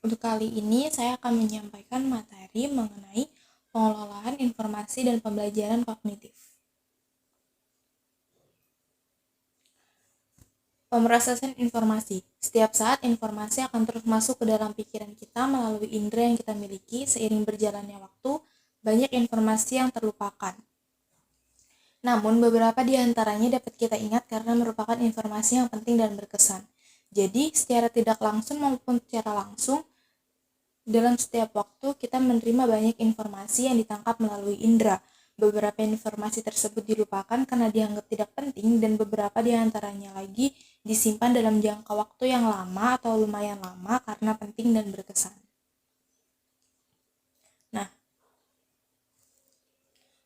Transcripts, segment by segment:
Untuk kali ini saya akan menyampaikan materi mengenai pengelolaan informasi dan pembelajaran kognitif. Pemrosesan informasi. Setiap saat informasi akan terus masuk ke dalam pikiran kita melalui indera yang kita miliki. Seiring berjalannya waktu, banyak informasi yang terlupakan. Namun beberapa di antaranya dapat kita ingat karena merupakan informasi yang penting dan berkesan. Jadi secara tidak langsung maupun secara langsung, dalam setiap waktu kita menerima banyak informasi yang ditangkap melalui indera. Beberapa informasi tersebut dilupakan karena dianggap tidak penting, dan beberapa di antaranya lagi disimpan dalam jangka waktu yang lama atau lumayan lama karena penting dan berkesan. Nah,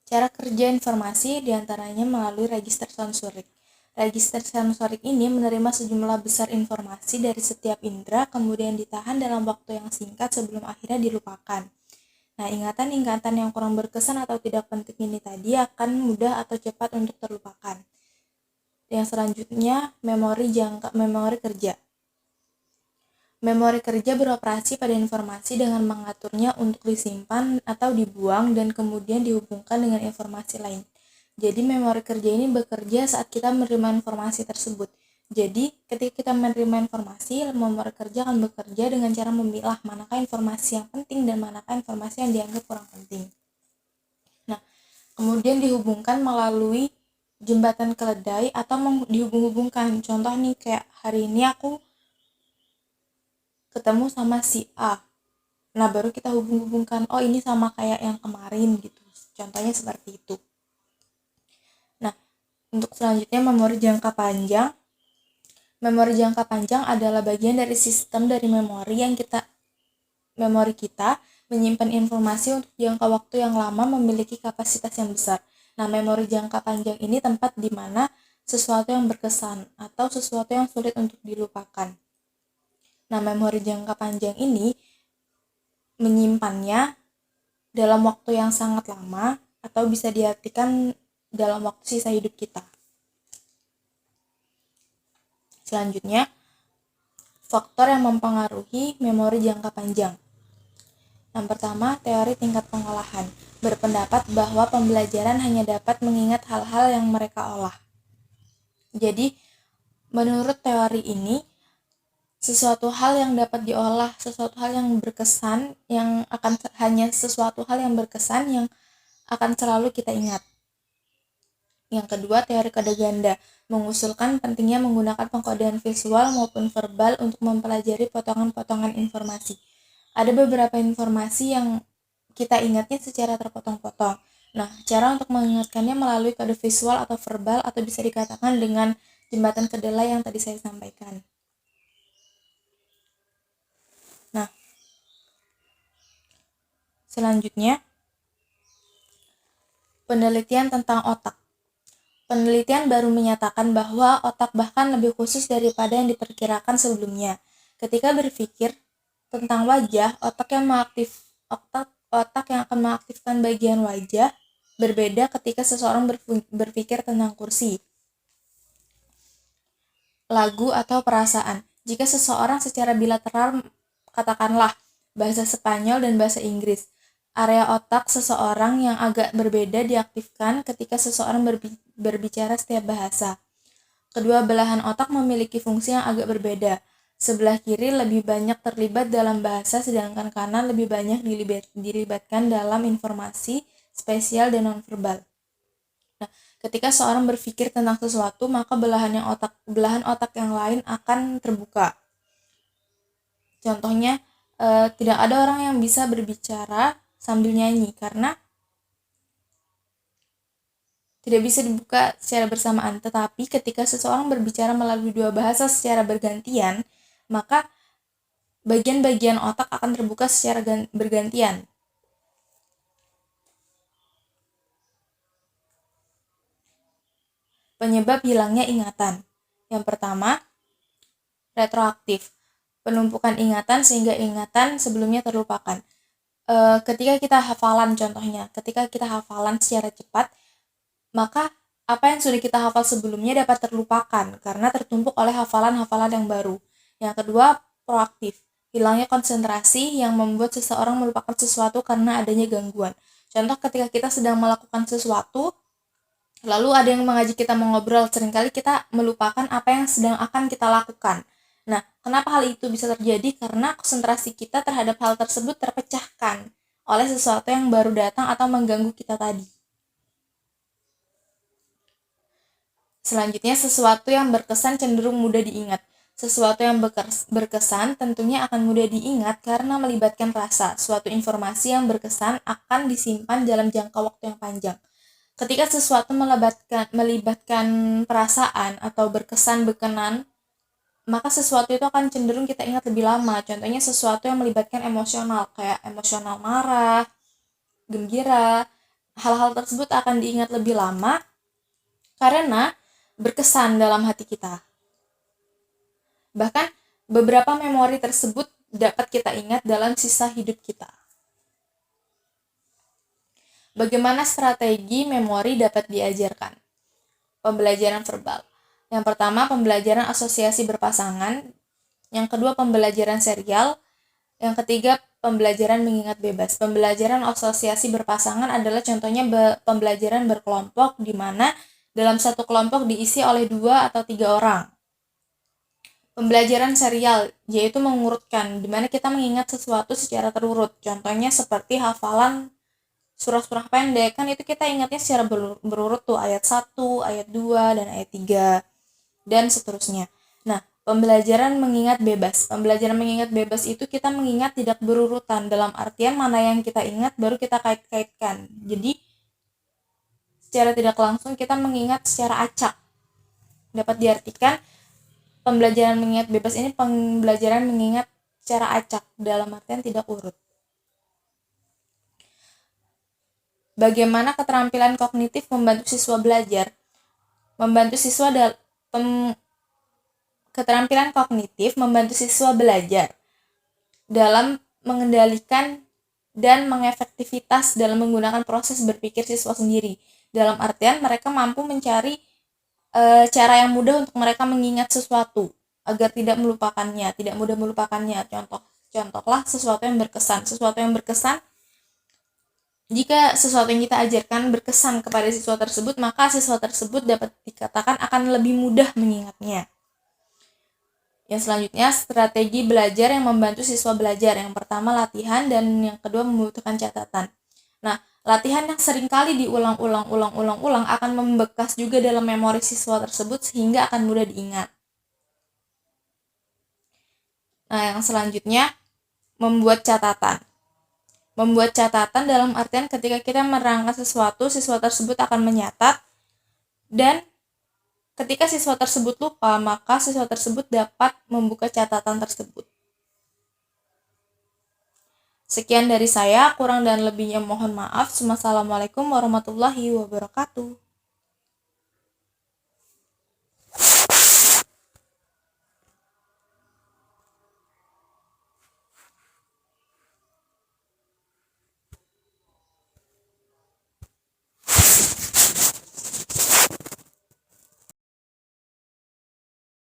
cara kerja informasi diantaranya melalui register sensorik. Register sensorik ini menerima sejumlah besar informasi dari setiap indera, kemudian ditahan dalam waktu yang singkat sebelum akhirnya dilupakan. Nah, ingatan-ingatan yang kurang berkesan atau tidak penting ini tadi akan mudah atau cepat untuk terlupakan. Yang selanjutnya, memori kerja. Memori kerja beroperasi pada informasi dengan mengaturnya untuk disimpan atau dibuang dan kemudian dihubungkan dengan informasi lain. Jadi memori kerja ini bekerja saat kita menerima informasi tersebut. Jadi ketika kita menerima informasi, memori kerja akan bekerja dengan cara memilah manakah informasi yang penting dan manakah informasi yang dianggap kurang penting. Nah, kemudian dihubungkan melalui jembatan keledai atau dihubung-hubungkan. Contoh nih, kayak hari ini aku ketemu sama si A. Nah, baru kita hubung-hubungkan, oh ini sama kayak yang kemarin gitu. Contohnya seperti itu. Nah, untuk selanjutnya memori jangka panjang. Memori jangka panjang adalah bagian dari sistem dari memori kita menyimpan informasi untuk jangka waktu yang lama, memiliki kapasitas yang besar. Nah, memori jangka panjang ini tempat di mana sesuatu yang berkesan atau sesuatu yang sulit untuk dilupakan. Nah, memori jangka panjang ini menyimpannya dalam waktu yang sangat lama atau bisa diartikan dalam waktu sisa hidup kita. Selanjutnya, faktor yang mempengaruhi memori jangka panjang. Yang pertama, teori tingkat pengolahan. Berpendapat bahwa pembelajaran hanya dapat mengingat hal-hal yang mereka olah. Jadi, menurut teori ini, sesuatu hal yang dapat diolah, sesuatu hal yang berkesan, sesuatu hal yang berkesan yang akan selalu kita ingat. Yang kedua, teori kode ganda mengusulkan pentingnya menggunakan pengkodean visual maupun verbal untuk mempelajari potongan-potongan informasi. Ada beberapa informasi yang kita ingatnya secara terpotong-potong. Nah, cara untuk mengingatkannya melalui kode visual atau verbal, atau bisa dikatakan dengan jembatan kedelai yang tadi saya sampaikan. Nah, selanjutnya, penelitian tentang otak. Penelitian baru menyatakan bahwa otak bahkan lebih khusus daripada yang diperkirakan sebelumnya. Ketika berpikir tentang wajah, otak yang akan mengaktifkan bagian wajah berbeda ketika seseorang berpikir tentang kursi, lagu, atau perasaan. Jika seseorang secara bilateral, katakanlah bahasa Spanyol dan bahasa Inggris, area otak seseorang yang agak berbeda diaktifkan ketika seseorang berbicara setiap bahasa. Kedua belahan otak memiliki fungsi yang agak berbeda. Sebelah kiri lebih banyak terlibat dalam bahasa, sedangkan kanan lebih banyak dilibatkan dalam informasi spesial dan nonverbal. Nah, ketika seorang berpikir tentang sesuatu, maka belahan otak yang lain akan terbuka. Contohnya, tidak ada orang yang bisa berbicara sambil nyanyi karena tidak bisa dibuka secara bersamaan. Tetapi ketika seseorang berbicara melalui dua bahasa secara bergantian, maka bagian-bagian otak akan terbuka secara bergantian. Penyebab hilangnya ingatan. Yang pertama, retroaktif. Penumpukan ingatan sehingga ingatan sebelumnya terlupakan. Ketika kita hafalan, contohnya, ketika kita hafalan secara cepat, maka apa yang sudah kita hafal sebelumnya dapat terlupakan karena tertumpuk oleh hafalan-hafalan yang baru. Yang kedua, proaktif. hilangnya konsentrasi yang membuat seseorang melupakan sesuatu karena adanya gangguan. Contoh ketika kita sedang melakukan sesuatu, lalu ada yang mengajak kita mengobrol, seringkali kita melupakan apa yang sedang akan kita lakukan. Nah, kenapa hal itu bisa terjadi? Karena konsentrasi kita terhadap hal tersebut terpecahkan oleh sesuatu yang baru datang atau mengganggu kita tadi. Selanjutnya, sesuatu yang berkesan cenderung mudah diingat. Sesuatu yang berkesan tentunya akan mudah diingat karena melibatkan rasa. Suatu informasi yang berkesan akan disimpan dalam jangka waktu yang panjang. Ketika sesuatu melibatkan perasaan atau berkesan berkenan, maka sesuatu itu akan cenderung kita ingat lebih lama. Contohnya sesuatu yang melibatkan emosional, kayak emosional marah, gembira. Hal-hal tersebut akan diingat lebih lama karena berkesan dalam hati kita. Bahkan beberapa memori tersebut dapat kita ingat dalam sisa hidup kita. Bagaimana strategi memori dapat diajarkan? Pembelajaran verbal. Yang pertama, pembelajaran asosiasi berpasangan. Yang kedua, pembelajaran serial. Yang ketiga, pembelajaran mengingat bebas. Pembelajaran asosiasi berpasangan adalah contohnya pembelajaran berkelompok, di mana dalam satu kelompok diisi oleh 2 atau 3 orang. Pembelajaran serial, yaitu mengurutkan, di mana kita mengingat sesuatu secara terurut. Contohnya seperti hafalan surah-surah pendek, kan itu kita ingatnya secara berurut tuh, ayat 1, ayat 2, dan ayat 3, dan seterusnya. Nah, pembelajaran mengingat bebas. Pembelajaran mengingat bebas itu kita mengingat tidak berurutan, dalam artian mana yang kita ingat baru kita kait-kaitkan. Jadi, secara tidak langsung kita mengingat secara acak. Dapat diartikan, pembelajaran mengingat bebas ini pembelajaran mengingat secara acak, dalam artian tidak urut. Bagaimana keterampilan kognitif membantu siswa belajar? Keterampilan kognitif membantu siswa belajar dalam mengendalikan dan mengefektivitas dalam menggunakan proses berpikir siswa sendiri. Dalam artian mereka mampu mencari cara yang mudah untuk mereka mengingat sesuatu agar tidak mudah melupakannya. Contohlah sesuatu yang berkesan. Jika sesuatu yang kita ajarkan berkesan kepada siswa tersebut, maka siswa tersebut dapat dikatakan akan lebih mudah mengingatnya. Yang selanjutnya, strategi belajar yang membantu siswa belajar. Yang pertama, latihan, dan yang kedua, membutuhkan catatan. Nah, latihan yang seringkali diulang-ulang akan membekas juga dalam memori siswa tersebut sehingga akan mudah diingat. Nah, yang selanjutnya, membuat catatan. Membuat catatan dalam artian ketika kita menerangkan sesuatu, siswa tersebut akan menyatat, dan ketika siswa tersebut lupa, maka siswa tersebut dapat membuka catatan tersebut. Sekian dari saya, kurang dan lebihnya mohon maaf. Wassalamualaikum warahmatullahi wabarakatuh.